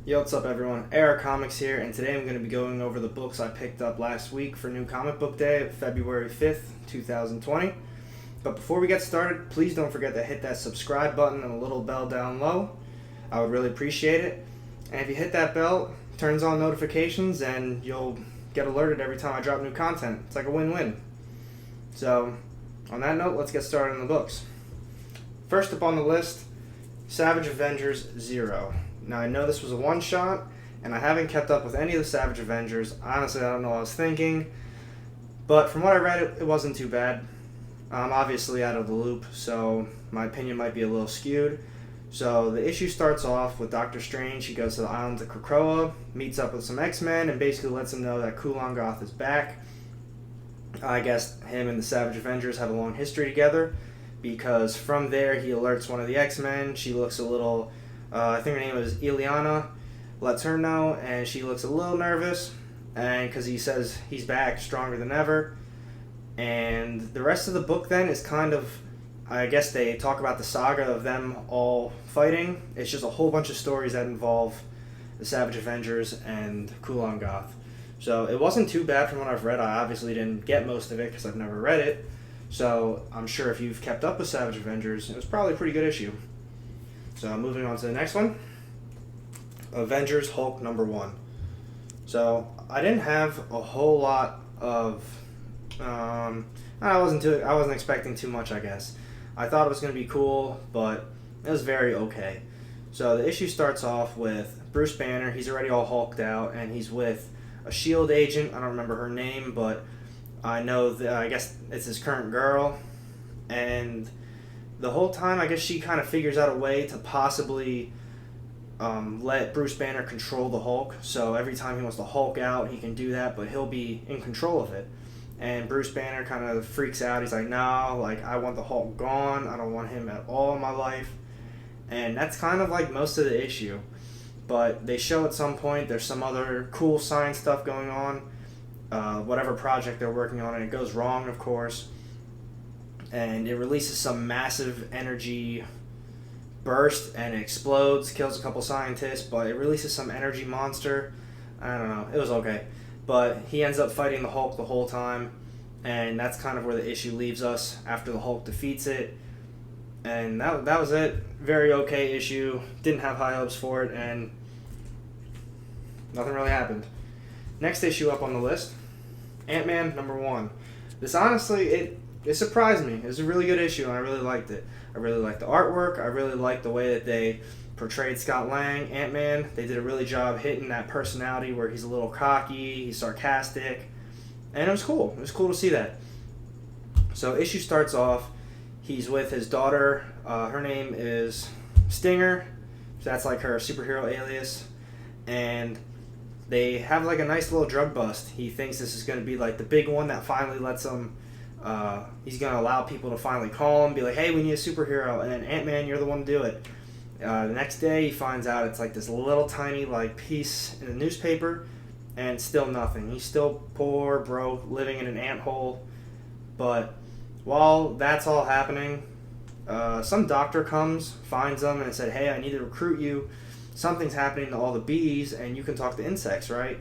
Yo, what's up everyone? Era Comics here, and today I'm going to be going over the books I picked up last week for New Comic Book Day, February 5th, 2020. But before we get started, please don't forget to hit that subscribe button and the little bell down low. I would really appreciate it. And if you hit that bell, it turns on notifications and you'll get alerted every time I drop new content. It's like a win-win. So, on that note, let's get started on the books. First up on the list, Savage Avengers 0. Now, I know this was a one-shot, and I haven't kept up with any of the Savage Avengers. Honestly, I don't know what I was thinking. But from what I read, it wasn't too bad. I'm obviously out of the loop, so my opinion might be a little skewed. So the issue starts off with Doctor Strange. He goes to the island of Krakoa, meets up with some X-Men, and basically lets them know that Kulangoth is back. I guess him and the Savage Avengers have a long history together, because from there he alerts one of the X-Men. She looks a little... I think her name was Ileana, lets her know, and she looks a little nervous, and because he says he's back stronger than ever. And the rest of the book then is kind of, I guess they talk about the saga of them all fighting. It's just a whole bunch of stories that involve the Savage Avengers and Kulangoth. So it wasn't too bad from what I've read. I obviously didn't get most of it because I've never read it. So I'm sure if you've kept up with Savage Avengers, it was probably a pretty good issue. So moving on to the next one, Avengers Hulk #1. So I didn't have a whole lot of, I wasn't expecting too much, I guess. I thought it was going to be cool, but it was very okay. So the issue starts off with Bruce Banner. He's already all hulked out, and he's with a SHIELD agent. I don't remember her name, but I know that I guess it's his current girl, and the whole time, I guess she kind of figures out a way to possibly let Bruce Banner control the Hulk. So every time he wants to Hulk out, he can do that, but he'll be in control of it. And Bruce Banner kind of freaks out. He's like, no, like, I want the Hulk gone. I don't want him at all in my life. And that's kind of like most of the issue. But they show at some point there's some other cool science stuff going on. Whatever project they're working on, and it goes wrong, of course. And it releases some massive energy burst, and it explodes, kills a couple scientists, but it releases some energy monster. I don't know, it was okay. But he ends up fighting the Hulk the whole time, and that's kind of where the issue leaves us after the Hulk defeats it. And that was it. Very okay issue. Didn't have high hopes for it, and nothing really happened. Next issue up on the list, Ant-Man #1. This honestly, it surprised me. It was a really good issue, and I really liked it. I really liked the artwork. I really liked the way that they portrayed Scott Lang, Ant-Man. They did a really job hitting that personality where he's a little cocky, he's sarcastic, and it was cool. It was cool to see that. So issue starts off, he's with his daughter. Her name is Stinger. So that's like her superhero alias. And they have like a nice little drug bust. He thinks this is going to be like the big one that finally lets him... he's going to allow people to finally call him, be like, hey, we need a superhero, and then Ant-Man, you're the one to do it. The next day, he finds out it's like this little tiny like piece in the newspaper, and still nothing. He's still poor, broke, living in an anthole. But while that's all happening, some doctor comes, finds him, and said, hey, I need to recruit you. Something's happening to all the bees, and you can talk to insects, right?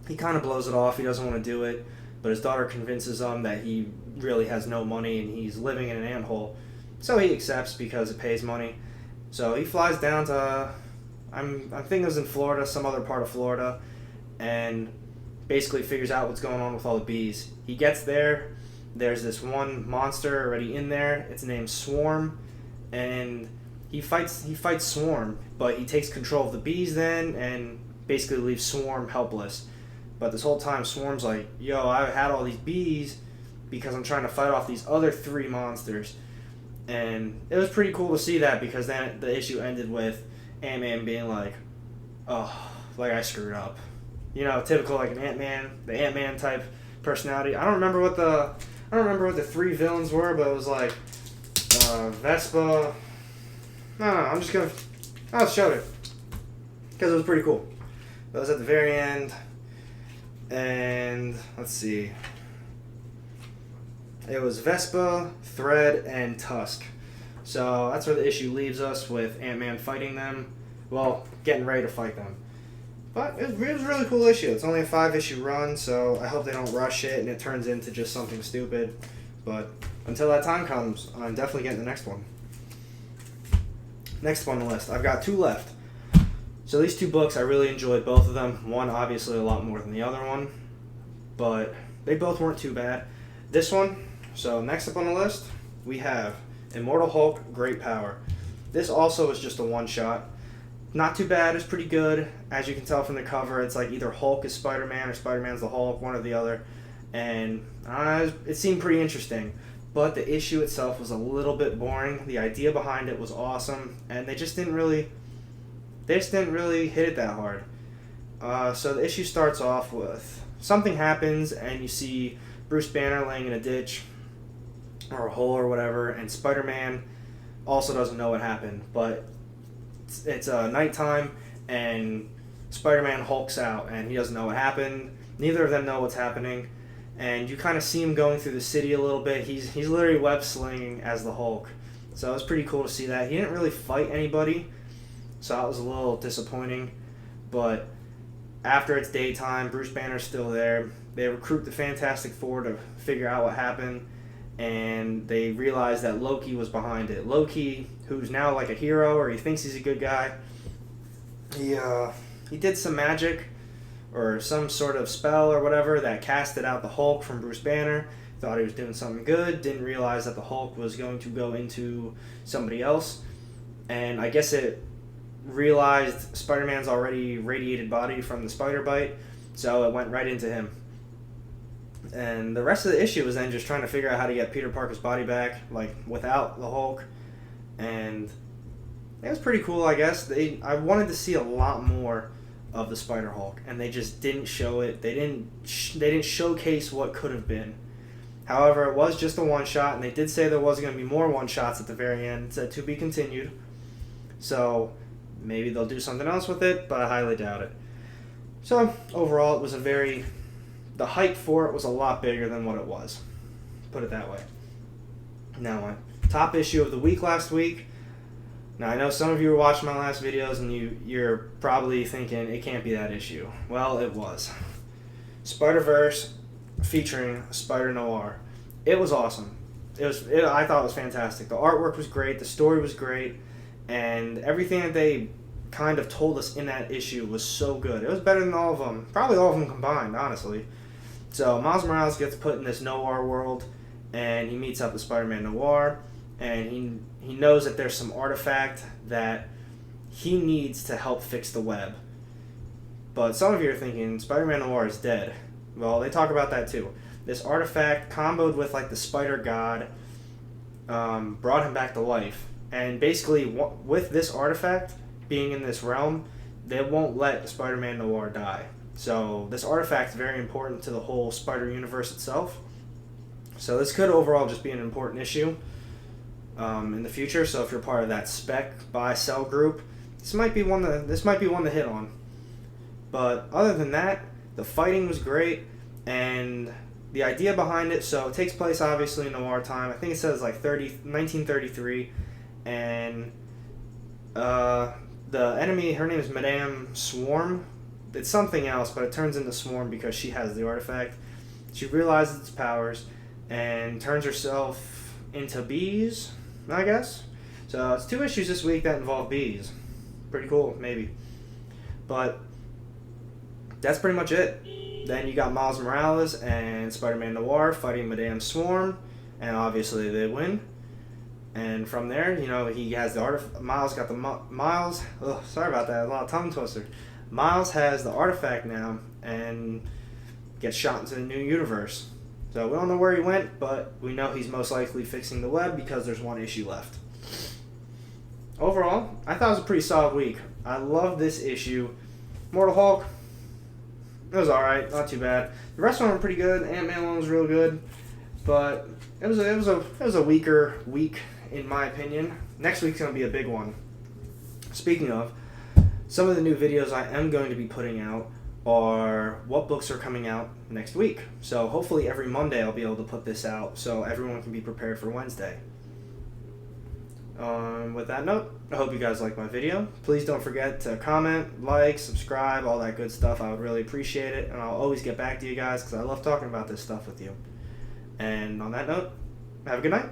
He kind of blows it off. He doesn't want to do it. But his daughter convinces him that he really has no money and he's living in an anthole. So he accepts because it pays money. So he flies down to, I think it was in Florida, some other part of Florida, and basically figures out what's going on with all the bees. He gets there. There's this one monster already in there. It's named Swarm, and he fights Swarm, but he takes control of the bees then and basically leaves Swarm helpless. But this whole time, Swarm's like, yo, I had all these bees because I'm trying to fight off these other 3 monsters. And it was pretty cool to see that, because then the issue ended with Ant-Man being like, oh, like I screwed up. You know, typical like an Ant-Man, the Ant-Man type personality. I don't remember what the 3 villains were, but it was like Vespa. No, I'll show it because it was pretty cool. It was at the very end. And let's see. It was Vespa, Thread, and Tusk. So that's where the issue leaves us, with Ant-Man fighting them. Well, getting ready to fight them. But it was a really cool issue. It's only a 5-issue run, so I hope they don't rush it and it turns into just something stupid. But until that time comes, I'm definitely getting the next one. Next on the list, I've got 2 left. So these 2 books, I really enjoyed both of them. One, obviously, a lot more than the other one. But they both weren't too bad. This one, so next up on the list, we have Immortal Hulk, Great Power. This also is just a one-shot. Not too bad, it's pretty good. As you can tell from the cover, it's like either Hulk is Spider-Man or Spider-Man's the Hulk, one or the other. And it seemed pretty interesting. But the issue itself was a little bit boring. The idea behind it was awesome, and they just didn't really hit it that hard. So the issue starts off with something happens, and you see Bruce Banner laying in a ditch or a hole or whatever, and Spider-Man also doesn't know what happened. But it's nighttime, and Spider-Man hulks out, and he doesn't know what happened. Neither of them know what's happening. And you kind of see him going through the city a little bit. He's literally web slinging as the Hulk. So it was pretty cool to see that. He didn't really fight anybody, so that was a little disappointing. But after it's daytime, Bruce Banner's still there. They recruit the Fantastic Four to figure out what happened, and they realize that Loki was behind it. Loki, who's now like a hero, or he thinks he's a good guy, he did some magic or some sort of spell or whatever that casted out the Hulk from Bruce Banner. Thought he was doing something good, didn't realize that the Hulk was going to go into somebody else. And I guess it realized Spider-Man's already radiated body from the spider bite, so it went right into him. And the rest of the issue was then just trying to figure out how to get Peter Parker's body back, like, without the Hulk. And it was pretty cool, I guess. I wanted to see a lot more of the Spider-Hulk, and they just didn't show it. They didn't showcase what could have been. However, it was just a one-shot, and they did say there was going to be more one-shots at the very end. It said to be continued. So maybe they'll do something else with it, but I highly doubt it. So overall, it was the hype for it was a lot bigger than what it was. Put it that way. Now, my top issue of the week last week. Now, I know some of you were watching my last videos, and you're probably thinking it can't be that issue. Well, it was. SpiderVerse featuring Spider-Noir. It was awesome. I thought it was fantastic. The artwork was great, the story was great, and everything that they kind of told us in that issue was so good. It was better than all of them, probably all of them combined, honestly. So Miles Morales gets put in this Noir world, and he meets up with Spider-Man Noir, and he knows that there's some artifact that he needs to help fix the web. But some of you are thinking Spider-Man Noir is dead. Well, they talk about that too. This artifact, comboed with like the Spider God, brought him back to life. And basically, with this artifact being in this realm, they won't let Spider-Man Noir die. So this artifact is very important to the whole Spider universe itself. So this could overall just be an important issue in the future. So if you're part of that spec buy sell group, this might be one to hit on. But other than that, the fighting was great, and the idea behind it, so it takes place obviously in noir time. I think it says like 1933, and the enemy, her name is Madame Swarm. It's something else, but it turns into Swarm because she has the artifact. She realizes its powers and turns herself into bees, I guess. So it's 2 issues this week that involve bees. Pretty cool, maybe. But that's pretty much it. Then you got Miles Morales and Spider-Man Noir fighting Madame Swarm, and obviously they win. And from there, he has the Miles got the Miles. Oh, sorry about that. A lot of tongue twister. Miles has the artifact now and gets shot into the new universe. So we don't know where he went, but we know he's most likely fixing the web because there's 1 issue left. Overall, I thought it was a pretty solid week. I love this issue. Immortal Hulk, it was alright, not too bad. The rest of them were pretty good. Ant-Man one was real good, but it was a weaker week in my opinion. Next week's gonna be a big one. Speaking of, some of the new videos I am going to be putting out are what books are coming out next week. So hopefully every Monday I'll be able to put this out so everyone can be prepared for Wednesday. With that note, I hope you guys like my video. Please don't forget to comment, like, subscribe, all that good stuff. I would really appreciate it, and I'll always get back to you guys because I love talking about this stuff with you. And on that note, have a good night.